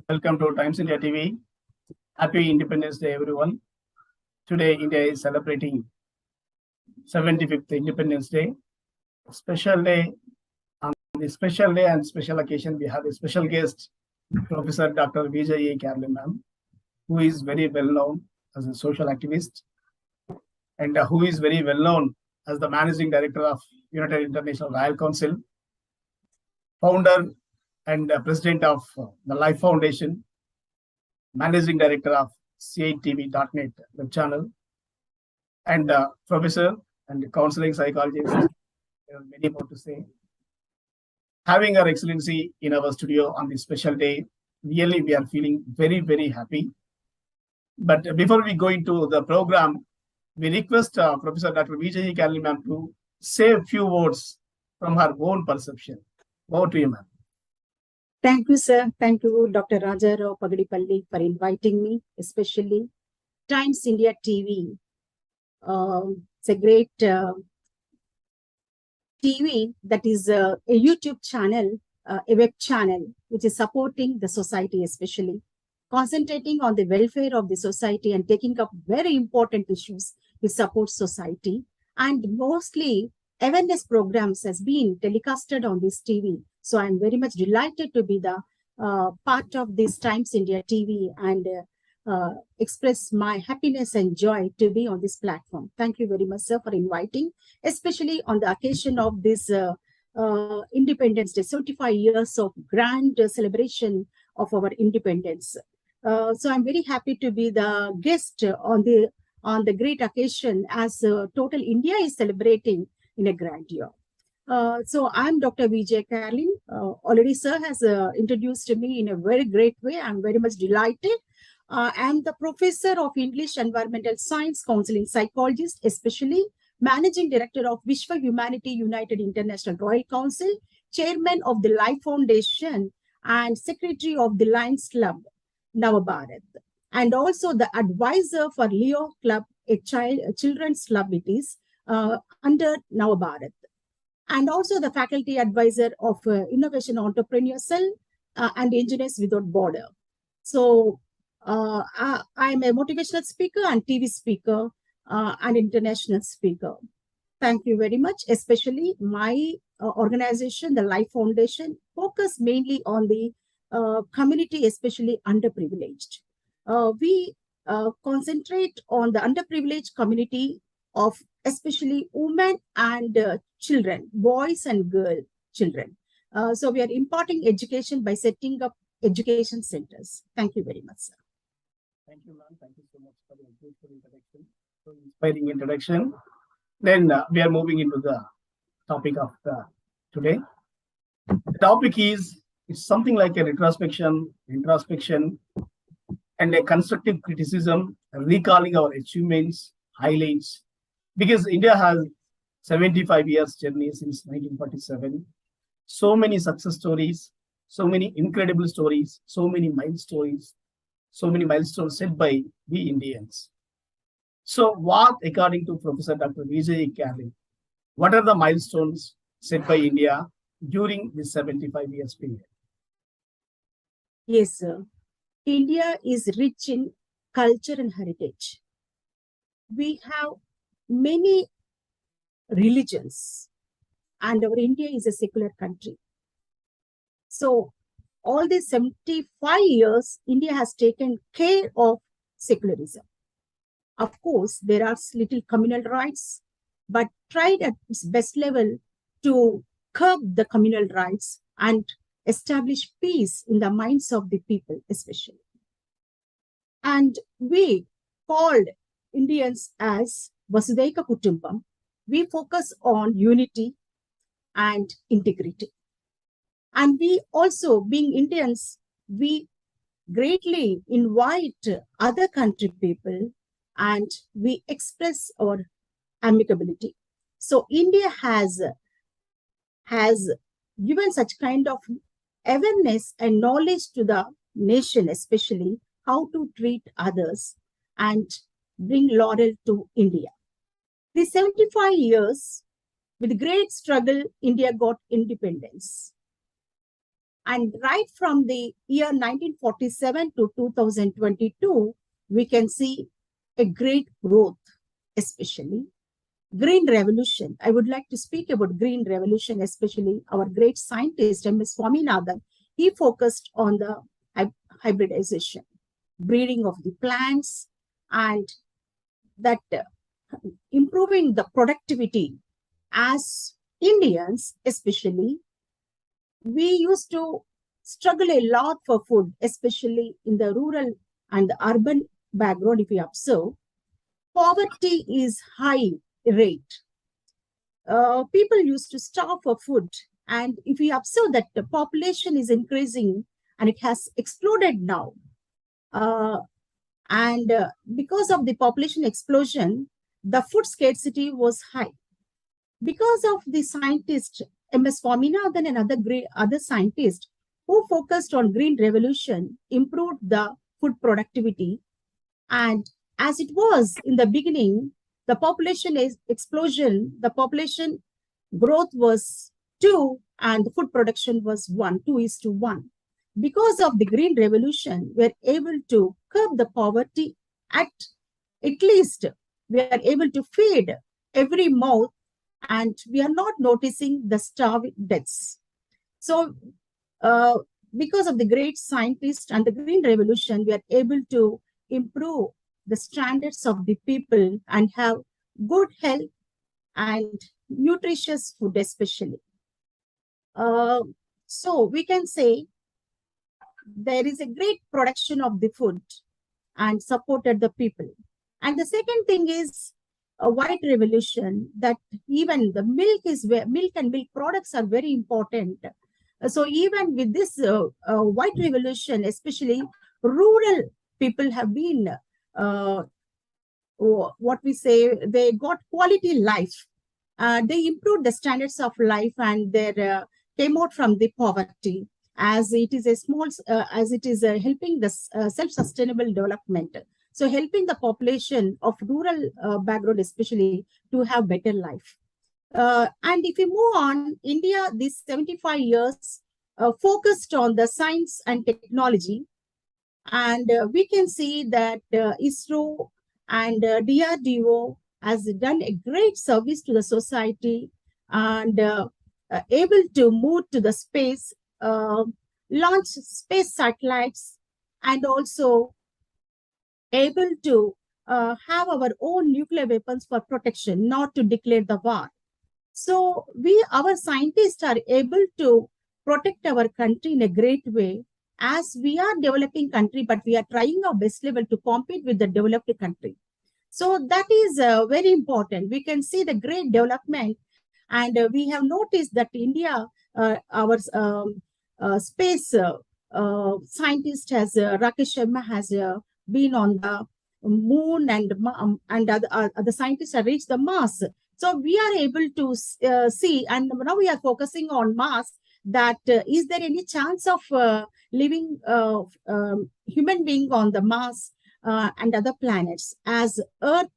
Welcome to Times India TV. Happy Independence Day, everyone. Today, India is celebrating 75th Independence Day. Special day. On this special day and special occasion, we have a special guest, Professor Dr. VJE Caroline, ma'am, who is very well known as a social activist and who is very well known as the Managing Director of United International Royal Council, founder and President of the Life Foundation, Managing Director of CITV.net web channel, and Professor and Counselling Psychologist. There are many more to say. Having Her Excellency in our studio on this special day, really we are feeling very, very happy. But before we go into the program, we request Professor Dr. VJE Caroline ma'am to say a few words from her own perception. Over to you, ma'am. Thank you, sir. Thank you, Dr. Rajarao Pagadipalli, for inviting me, especially Times India TV. It's a great TV that is a YouTube channel, a web channel, which is supporting the society, especially concentrating on the welfare of the society and taking up very important issues which support society. And mostly awareness programs has been telecasted on this TV. So I'm very much delighted to be the part of this Times India TV and express my happiness and joy to be on this platform. Thank you very much, sir, for inviting, especially on the occasion of this Independence Day, 75 years of grand celebration of our independence. So I'm very happy to be the guest on the great occasion as total India is celebrating in a grand year. So I'm Dr. VJE Caroline. Already sir has introduced me in a very great way. I'm very much delighted. I'm the Professor of English Environmental Science, Counselling Psychologist, especially Managing Director of Vishwa Humanity United International Royal Council, Chairman of the Life Foundation, and Secretary of the Lions Club, Navabharat, and also the advisor for Leo Club, a children's club it is, under Navabharat, and also the faculty advisor of Innovation Entrepreneur Cell and Engineers Without Border. So I'm a motivational speaker and TV speaker and international speaker. Thank you very much. Especially my organization, the Life Foundation, focus mainly on the community, especially underprivileged. We concentrate on the underprivileged community of especially women and children, boys and girl children. So we are imparting education by setting up education centers. Thank you very much, sir. Thank you, ma'am. Thank you so much for your beautiful introduction, so inspiring introduction. Then we are moving into the topic of today. The topic is it's something like a retrospection, introspection, and a constructive criticism, recalling our achievements, highlights, because India has 75 years journey since 1947. So many success stories, so many incredible stories, so many milestones set by we Indians. So what, according to Professor Dr. VJE Caroline, what are the milestones set by India during this 75 years period? Yes, sir. India is rich in culture and heritage. We have many religions and our India is a secular country. So all these 75 years, India has taken care of secularism. Of course, there are little communal rights, but tried at its best level to curb the communal rights and establish peace in the minds of the people, especially. And we called Indians as Vasudhaiva Kutumbam. We focus on unity and integrity. And we also, being Indians, we greatly invite other country people and we express our amicability. So India has given such kind of awareness and knowledge to the nation, especially how to treat others and bring laurel to India. The 75 years, with great struggle, India got independence. And right from the year 1947 to 2022, we can see a great growth, especially Green Revolution. I would like to speak about Green Revolution, especially our great scientist, M.S. Swaminathan. He focused on the hybridization, breeding of the plants, and that improving the productivity. As Indians, especially, we used to struggle a lot for food, especially in the rural and the urban background. If we observe, poverty is high rate. People used to starve for food. And if we observe that the population is increasing and it has exploded now, because of the population explosion, the food scarcity was high. Because of the scientist M.S. Swaminathan and other scientists who focused on Green Revolution, improved the food productivity. And as it was in the beginning, the population explosion, the population growth was 2 and the food production was 1, 2:1. Because of the Green Revolution, we are able to curb the poverty. At least we are able to feed every mouth, and we are not noticing the starving deaths. So because of the great scientists and the Green Revolution, we are able to improve the standards of the people and have good health and nutritious food, especially. So we can say there is a great production of the food and supported the people. And the second thing is a white revolution, that even the milk and milk products are very important. So even with this white revolution, especially rural people have been, what we say, they got quality life. They improved the standards of life, and they came out from the poverty, as it is helping the self-sustainable development. So helping the population of rural background, especially, to have better life. And if we move on, India, these 75 years focused on the science and technology. And we can see that ISRO and DRDO has done a great service to the society, and able to move to the space, launch space satellites, and also able to have our own nuclear weapons for protection, not to declare the war. So our scientists are able to protect our country in a great way, as we are developing country, but we are trying our best level to compete with the developed country. So that is very important. We can see the great development, and we have noticed that India, our space scientist Rakesh Sharma has been on the moon, and other scientists have reached the Mars. So we are able to see, and now we are focusing on Mars, that is there any chance of living human being on the Mars and other planets, as Earth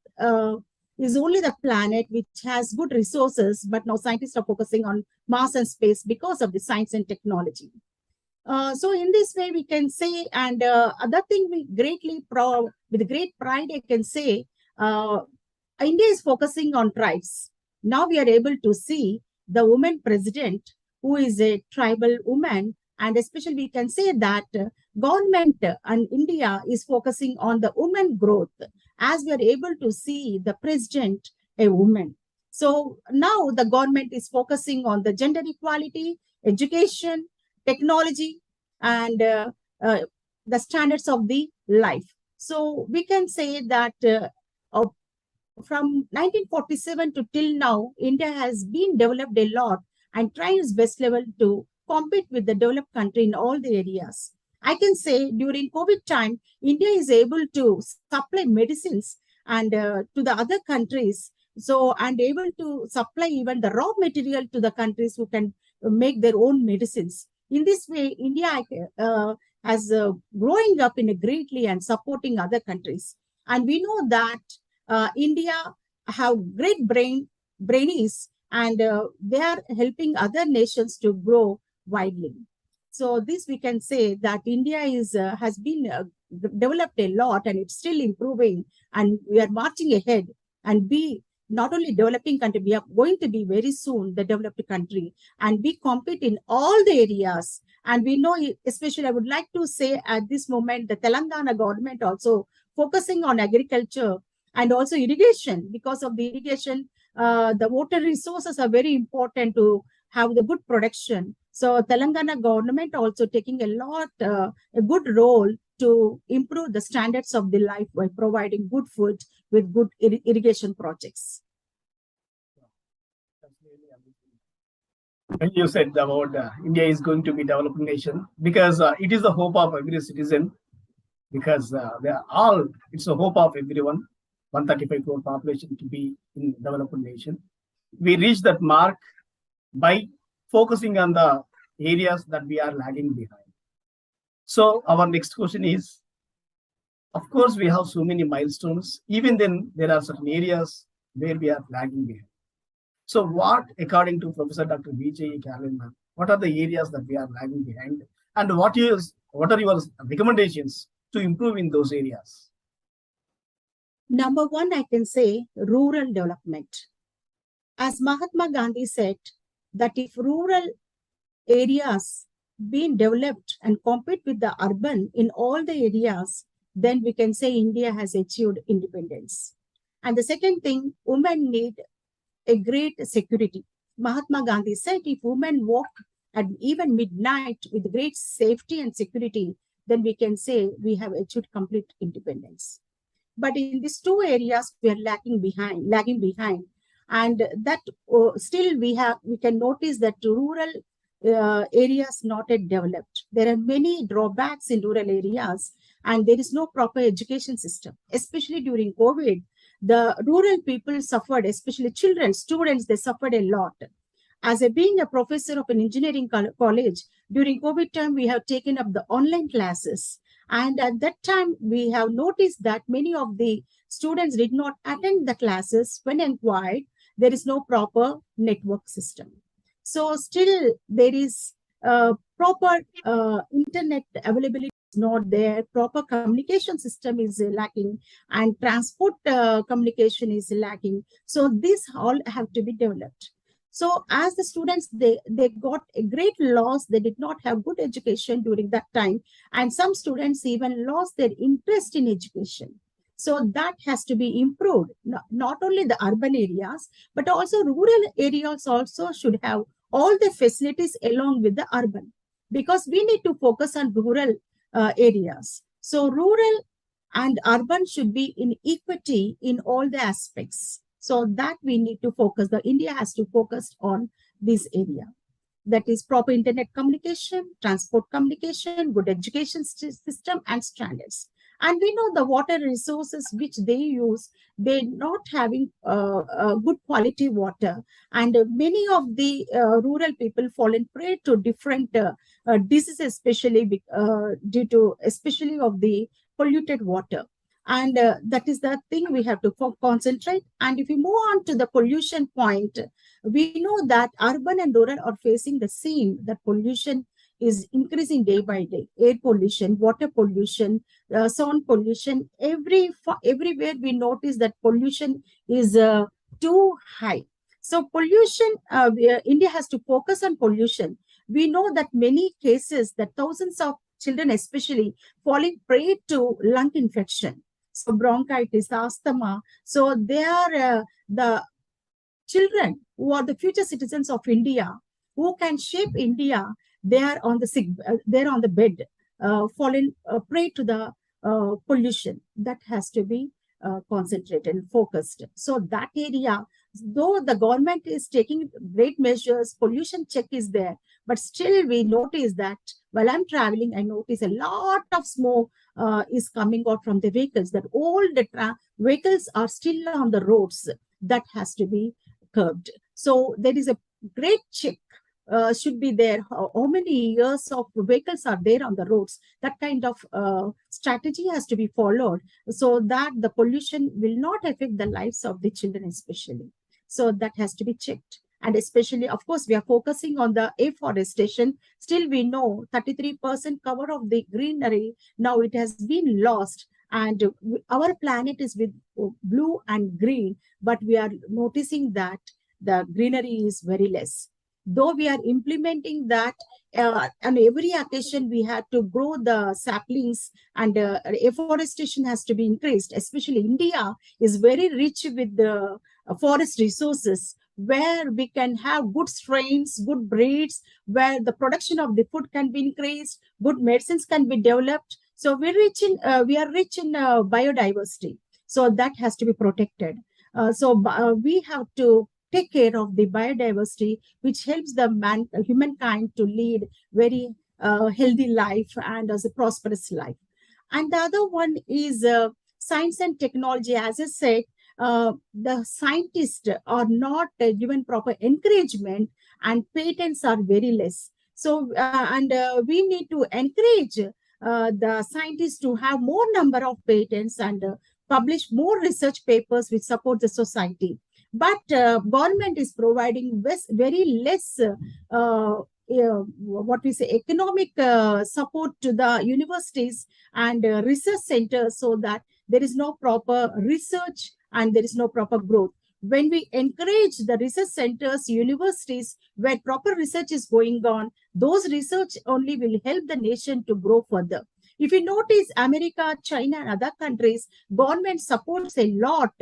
is only the planet which has good resources, but now scientists are focusing on Mars and space because of the science and technology. So in this way, we can say, and other thing we with great pride, I can say, India is focusing on tribes. Now we are able to see the woman president, who is a tribal woman, and especially we can say that government and India is focusing on the woman growth, as we are able to see the president a woman. So now the government is focusing on the gender equality, education, technology, and the standards of the life. So we can say that from 1947 to till now, India has been developed a lot and trying its best level to compete with the developed country in all the areas. I can say during COVID time, India is able to supply medicines and to the other countries. So, and able to supply even the raw material to the countries who can make their own medicines. In this way, India has growing up in a greatly and supporting other countries. And we know that India have great brainies, and they are helping other nations to grow widely. So this we can say that India has been developed a lot, and it's still improving, and we are marching ahead and be not only developing country, we are going to be very soon the developed country, and we compete in all the areas. And we know, especially I would like to say at this moment, the Telangana government also focusing on agriculture and also irrigation. Because of the irrigation, the water resources are very important to have the good production. So Telangana government also taking a good role to improve the standards of the life by providing good food with good irrigation projects. When you said about India is going to be developing nation, because it is the hope of every citizen, because they are all, it's the hope of everyone, 135 crore population to be in developing nation. We reach that mark by focusing on the areas that we are lagging behind. So our next question is, of course, we have so many milestones. Even then, there are certain areas where we are lagging behind. So what, according to Professor Dr. VJE Caroline, what are the areas that we are lagging behind? And what are your recommendations to improve in those areas? Number one, I can say rural development. As Mahatma Gandhi said, that if rural areas being developed and compete with the urban in all the areas, then we can say India has achieved independence. And the second thing, women need a great security. Mahatma Gandhi said, if women walk at even midnight with great safety and security, then we can say we have achieved complete independence. But in these two areas, we are lagging behind. And that still we can notice that rural areas not yet developed. There are many drawbacks in rural areas, and there is no proper education system. Especially during COVID, the rural people suffered, especially children, students, they suffered a lot. As being a professor of an engineering college, during COVID time, we have taken up the online classes. And at that time, we have noticed that many of the students did not attend the classes. When inquired, there is no proper network system. So still there is proper internet availability is not there, proper communication system is lacking, and transport communication is lacking. So these all have to be developed. So as the students, they got a great loss. They did not have good education during that time. And some students even lost their interest in education. So that has to be improved. Not only the urban areas, but also rural areas also should have all the facilities along with the urban, because we need to focus on rural areas. So rural and urban should be in equity in all the aspects. So that we need to focus. The India has to focus on this area. That is proper internet communication, transport communication, good education system, and standards. And we know the water resources which they use, they're not having good quality water. And many of the rural people fallen prey to different diseases, especially due to, especially of the polluted water. And that is the thing we have to concentrate. And if we move on to the pollution point, we know that urban and rural are facing the same, that pollution is increasing day by day. Air pollution, water pollution, sound pollution, everywhere we notice that pollution is too high. So pollution, India has to focus on pollution. We know that many cases, that thousands of children especially falling prey to lung infection. So bronchitis, asthma. So they are the children who are the future citizens of India, who can shape India. They are on the bed, fallen prey to the pollution. That has to be concentrated and focused. So that area, though the government is taking great measures, pollution check is there, but still we notice that while I'm traveling, I notice a lot of smoke is coming out from the vehicles, that all the vehicles are still on the roads. That has to be curbed. So there is a great check should be there. How many years of vehicles are there on the roads? That kind of strategy has to be followed so that the pollution will not affect the lives of the children especially. So that has to be checked. And especially, of course, we are focusing on the afforestation. Still, we know 33% cover of the greenery, now it has been lost. And our planet is with blue and green, but we are noticing that the greenery is very less. Though we are implementing that, on every occasion we have to grow the saplings, and afforestation has to be increased. Especially India is very rich with the forest resources, where we can have good strains, good breeds, where the production of the food can be increased, good medicines can be developed. So we are rich in biodiversity. So that has to be protected. We have to take care of the biodiversity, which helps the humankind to lead very healthy life and as a prosperous life. And the other one is science and technology. As I said, the scientists are not given proper encouragement, and patents are very less. So, we need to encourage the scientists to have more number of patents and publish more research papers which support the society. But government is providing very less what we say economic support to the universities and research centers, so that there is no proper research and there is no proper growth. When we encourage the research centers, universities, where proper research is going on, those research only will help the nation to grow further. If you notice, America, China, and other countries, government supports a lot,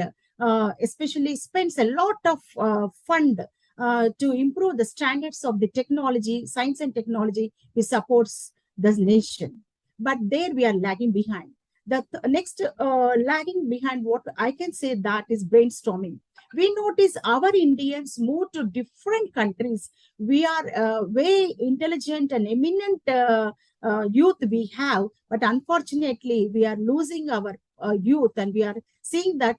especially spends a lot of fund to improve the standards of the technology, science and technology, which supports the nation. But there we are lagging behind. The next lagging behind, what I can say, that is brainstorming. We notice our Indians move to different countries. We are very intelligent and eminent youth we have, but unfortunately we are losing our youth, and we are seeing that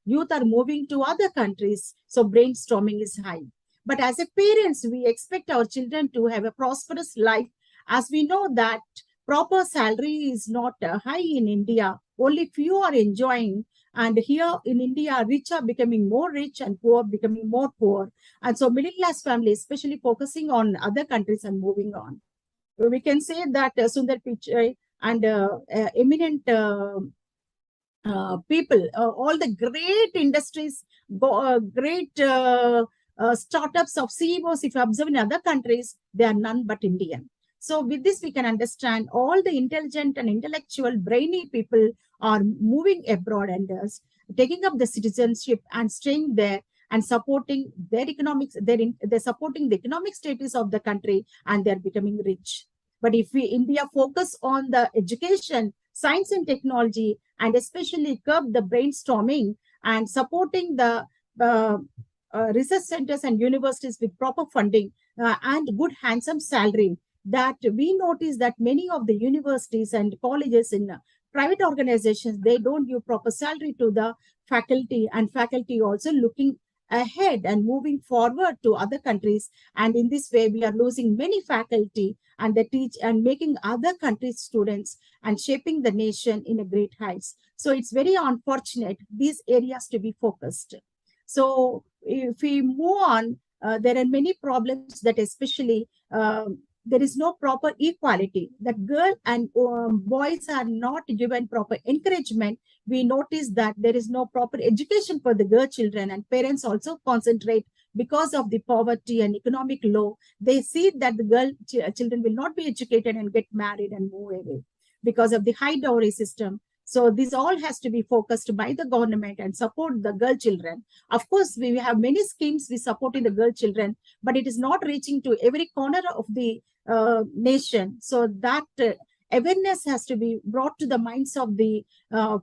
youth are moving to other countries. So brainstorming is high. But as a parents, we expect our children to have a prosperous life, as we know that proper salary is not high in India. Only few are enjoying. And here in India, rich are becoming more rich and poor becoming more poor. And so middle class families, especially focusing on other countries and moving on. We can say that Sundar Pichai and eminent people, all the great industries, great startups of CEOs, if you observe in other countries, they are none but Indian. So with this, we can understand all the intelligent and intellectual, brainy people are moving abroad and taking up the citizenship and staying there and supporting their economics. They're supporting the economic status of the country, and they're becoming rich. But if India focus on the education, science and technology, and especially curb the brainstorming and supporting the research centers and universities with proper funding and good handsome salary, that we notice that many of the universities and colleges in private organizations, they don't give proper salary to the faculty, and faculty also looking ahead and moving forward to other countries. And in this way, we are losing many faculty, and they teach and making other countries students and shaping the nation in a great heights. So it's very unfortunate, these areas to be focused. So if we move on, there are many problems that especially there is no proper equality, that girl and boys are not given proper encouragement. We notice that there is no proper education for the girl children, and parents also concentrate because of the poverty and economic law. They see that the girl children will not be educated and get married and move away because of the high dowry system. So this all has to be focused by the government and support the girl children. Of course, we have many schemes we supporting the girl children, but it is not reaching to every corner of the nation. So that awareness has to be brought to the minds of the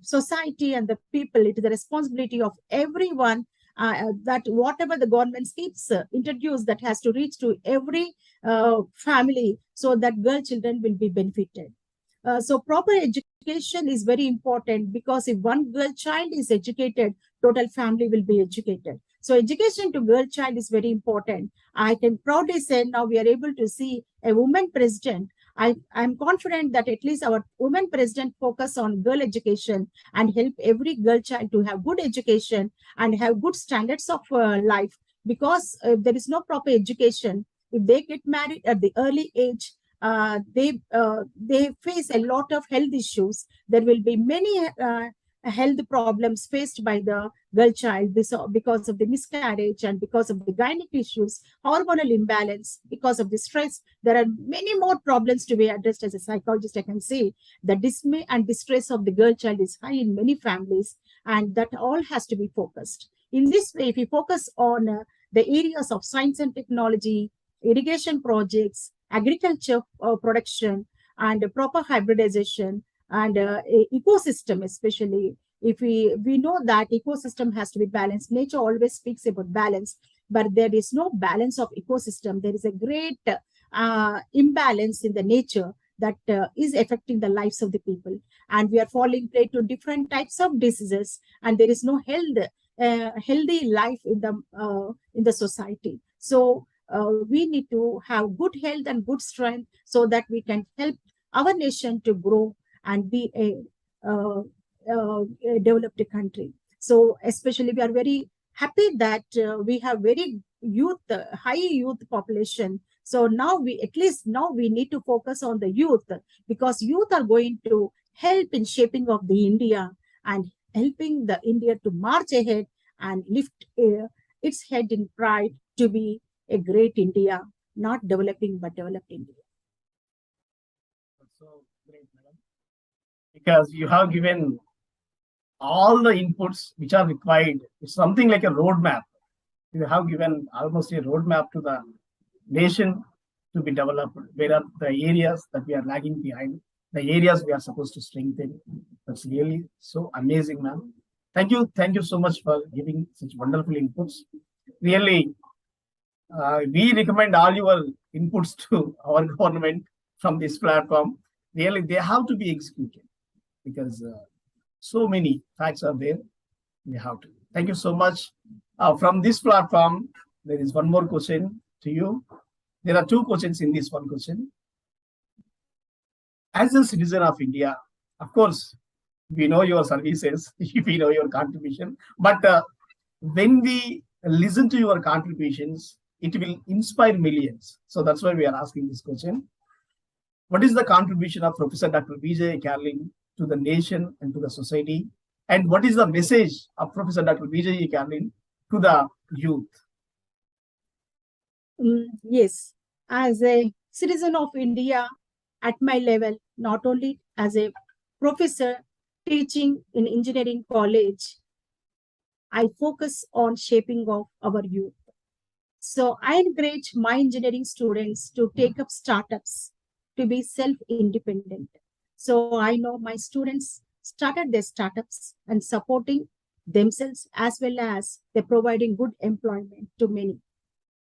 society and the people. It is the responsibility of everyone that whatever the government schemes introduce, that has to reach to every family, so that girl children will be benefited. So proper education is very important, because if one girl child is educated, total family will be educated. So education to girl child is very important. I can proudly say now we are able to see a woman president. I'm confident that at least our women president focus on girl education and help every girl child to have good education and have good standards of life. because there is no proper education. If they get married at the early age, they face a lot of health issues. There will be many health problems faced by the girl child because of the miscarriage and because of the gynec issues, hormonal imbalance, because of the stress. There are many more problems to be addressed. As a psychologist, I can say the dismay and distress of the girl child is high in many families, and that all has to be focused. In this way, if we focus on the areas of science and technology, irrigation projects, agriculture production, and proper hybridization, and ecosystem, especially if we know that ecosystem has to be balanced. Nature always speaks about balance, but there is no balance of ecosystem. There is a great imbalance in the nature that is affecting the lives of the people, and we are falling prey to different types of diseases, and there is no healthy life in the society. So we need to have good health and good strength so that we can help our nation to grow and be a developed country. So especially we are very happy that we have very high youth population. So now we need to focus on the youth, because youth are going to help in shaping of the India and helping the India to march ahead and lift its head in pride to be a great India, not developing but developed India. That's so great, madam. Because you have given all the inputs which are required. It's something like a roadmap. You have given almost a roadmap to the nation to be developed. Where are the areas that we are lagging behind? The areas we are supposed to strengthen. That's really so amazing, ma'am. Thank you so much for giving such wonderful inputs. Really, we recommend all your inputs to our government from this platform. Really, they have to be executed because so many facts are there. We have to. Thank you so much. From this platform, there is one more question to you. There are two questions in this one question. As a citizen of India, of course, we know your services, we know your contribution, but when we listen to your contributions, it will inspire millions. So that's why we are asking this question. What is the contribution of Professor Dr. VJE Caroline to the nation and to the society? And what is the message of Professor Dr. VJE Caroline to the youth? Yes, as a citizen of India at my level, not only as a professor teaching in engineering college, I focus on shaping of our youth. So I encourage my engineering students to take up startups, to be self-independent. So I know my students started their startups and supporting themselves, as well as they're providing good employment to many.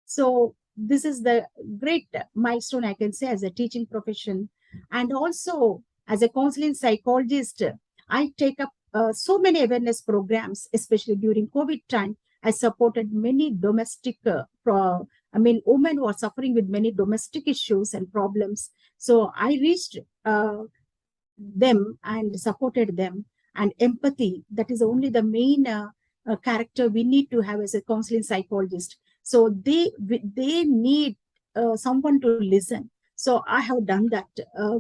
So this is the great milestone, I can say, as a teaching profession. And also as a counseling psychologist, I take up so many awareness programs, especially during COVID time. I supported many domestic, women who are suffering with many domestic issues and problems. So I reached them and supported them. And empathy, that is only the main character we need to have as a counseling psychologist. So they need someone to listen. So I have done that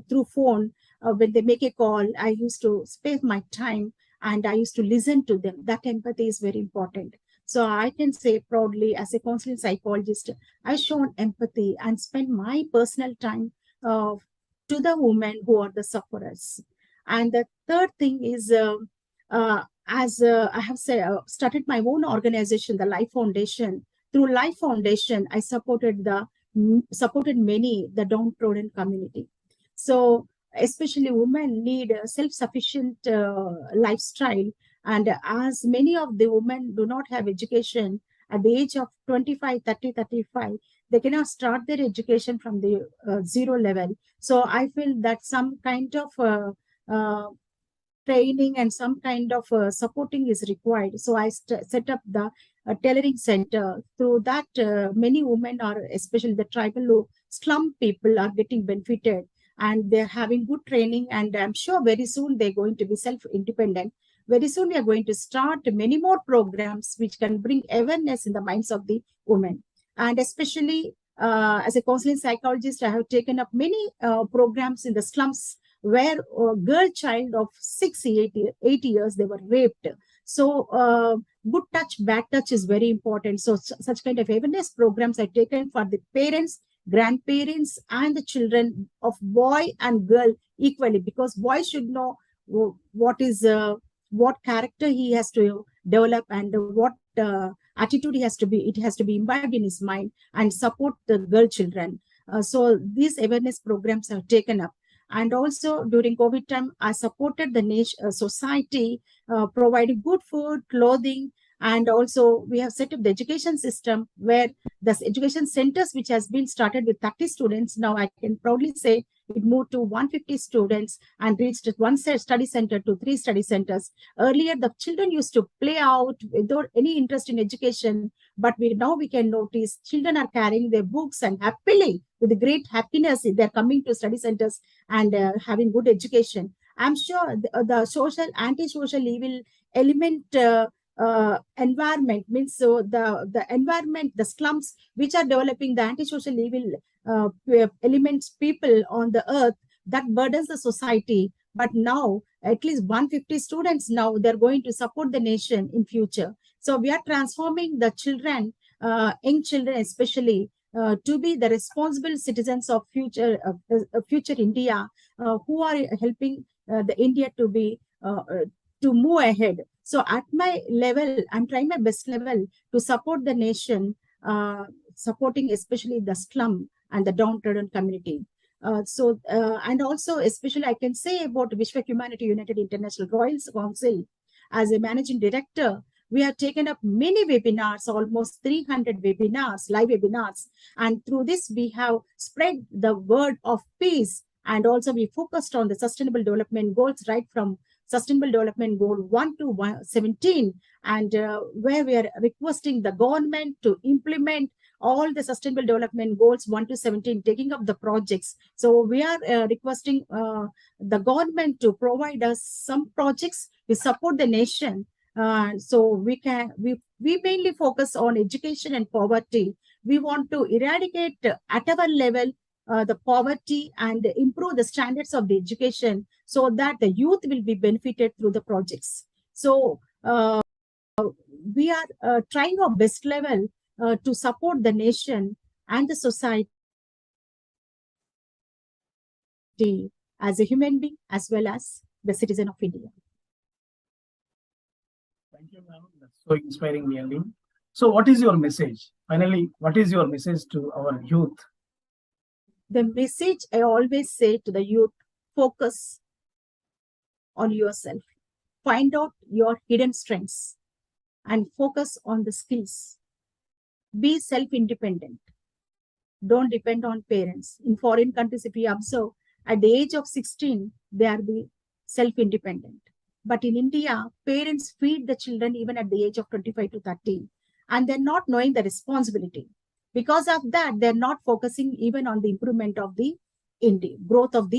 through phone. When they make a call, I used to spare my time and I used to listen to them. That empathy is very important. So I can say proudly, as a counseling psychologist, I've shown empathy and spent my personal time to the women who are the sufferers. And the third thing is, as I have started my own organization, the Life Foundation. Through Life Foundation, I supported many the downtrodden community. So especially women need a self-sufficient lifestyle. And as many of the women do not have education at the age of 25, 30, 35, they cannot start their education from the zero level. So I feel that some kind of training and some kind of supporting is required. So I set up the tailoring center. Through that, many women are, especially the tribal slum people, are getting benefited and they're having good training. And I'm sure very soon they're going to be self-independent. Very soon we are going to start many more programs which can bring awareness in the minds of the women. And especially as a counseling psychologist, I have taken up many programs in the slums where a girl child of 8 years, they were raped. So good touch, bad touch is very important. So such kind of awareness programs are taken for the parents, grandparents, and the children of boy and girl equally, because boy should know what character he has to develop and what attitude it has to be imbibed in his mind, and support the girl children. So these awareness programs are taken up. And also during COVID time, I supported the society, providing good food, clothing, and also we have set up the education system where the education centers, which has been started with 30 students, now I can proudly say it moved to 150 students and reached one study center to 3 study centers. Earlier, the children used to play out without any interest in education, but now we can notice children are carrying their books and happily, with great happiness, they're coming to study centers and having good education. I'm sure the social, anti-social evil element environment means, so the environment, the slums which are developing the anti-social evil elements, people on the earth, that burdens the society. But now at least 150 students, now they're going to support the nation in future. So we are transforming the children, young children especially, to be the responsible citizens of future India, who are helping the India to be to move ahead. So at my level, I'm trying my best level to support the nation, supporting especially the slum and the downtrodden community. And also especially I can say about Vishwa Humanity United International Royal Council. As a managing director, we have taken up many webinars, almost 300 webinars, live webinars. And through this, we have spread the word of peace. And also we focused on the sustainable development goals, right from Sustainable Development Goal 1 to 17, and where we are requesting the government to implement all the Sustainable Development Goals 1 to 17, taking up the projects. So we are requesting the government to provide us some projects to support the nation. So we mainly focus on education and poverty. We want to eradicate at our level the poverty and improve the standards of the education so that the youth will be benefited through the projects. So we are trying our best level to support the nation and the society as a human being as well as the citizen of India. Thank you, ma'am. That's so inspiring, really. So what is your message? Finally, what is your message to our youth? The message I always say to the youth: focus on yourself, find out your hidden strengths, and focus on the skills. Be self-independent. Don't depend on parents. In foreign countries, if you observe, at the age of 16, they are self-independent. But in India, parents feed the children even at the age of 25 to 30, and they're not knowing the responsibility. Because of that, they're not focusing even on the improvement of the growth of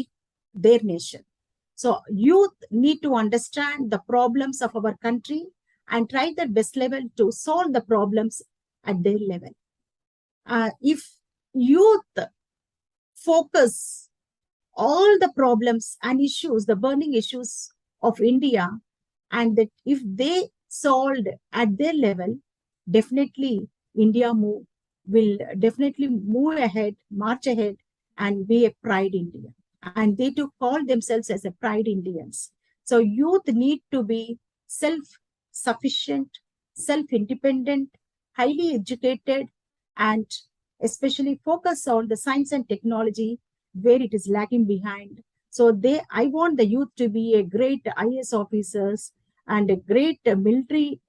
their nation. So youth need to understand the problems of our country and try their best level to solve the problems at their level. If youth focus all the problems and issues, the burning issues of India, and that if they solved at their level, definitely India will definitely move ahead, march ahead, and be a pride India. And they to call themselves as a pride Indians. So youth need to be self-sufficient, self-independent, highly educated, and especially focus on the science and technology where it is lagging behind. So I want the youth to be a great IAS officers and a great military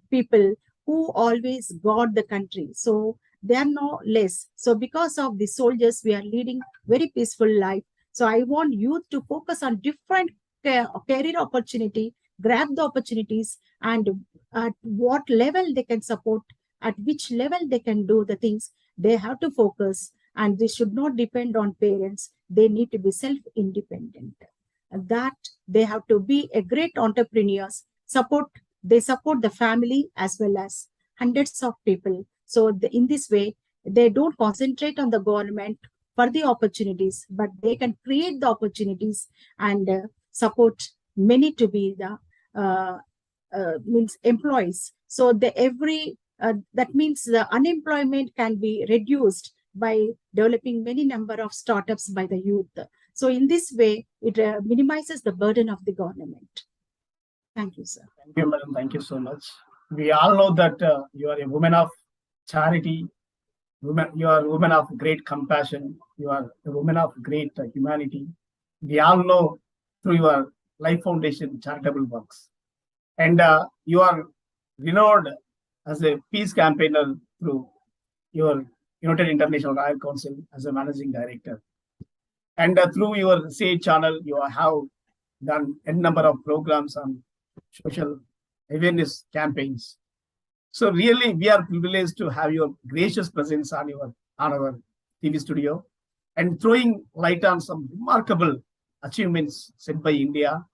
people who always guard the country. So they are no less. So because of the soldiers, we are leading very peaceful life. So I want youth to focus on different career opportunity, grab the opportunities, and at what level they can support, at which level they can do the things. They have to focus, and they should not depend on parents. They need to be self-independent. that they have to be a great entrepreneurs, they support the family as well as hundreds of people. So in this way, they don't concentrate on the government for the opportunities, but they can create the opportunities and support many to be the means employees. So that means the unemployment can be reduced by developing many number of startups by the youth. So in this way, it minimizes the burden of the government. Thank you, sir. Thank you, madam. Thank you so much. We all know that you are a woman of charity. You are a woman of great compassion. You are a woman of great humanity. We all know through your Life Foundation charitable works. And you are renowned as a peace campaigner through your United International Royal Council as a managing director. And through your SAGE channel, you have done a number of programs on social awareness campaigns. So really, we are privileged to have your gracious presence on our TV studio and throwing light on some remarkable achievements set by India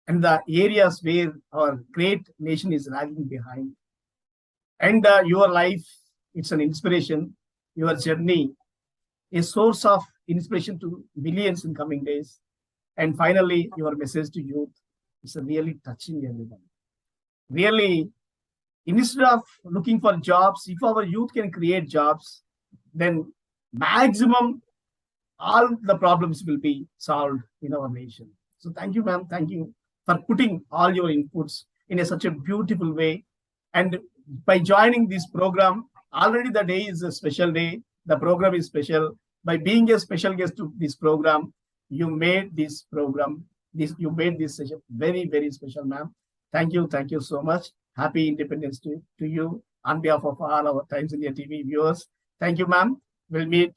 and the areas where our great nation is lagging behind. And your life, it's an inspiration. Your journey, a source of inspiration to millions in coming days. And finally, your message to youth is really touching everyone. Really, instead of looking for jobs, if our youth can create jobs, then maximum all the problems will be solved in our nation. So thank you, ma'am. Thank you for putting all your inputs in such a beautiful way. And by joining this program, already the day is a special day. The program is special. By being a special guest to this program, you made this program, you made this session very, very special, ma'am. Thank you so much. Happy Independence to you on behalf of all our Times India TV viewers. Thank you, ma'am. We'll meet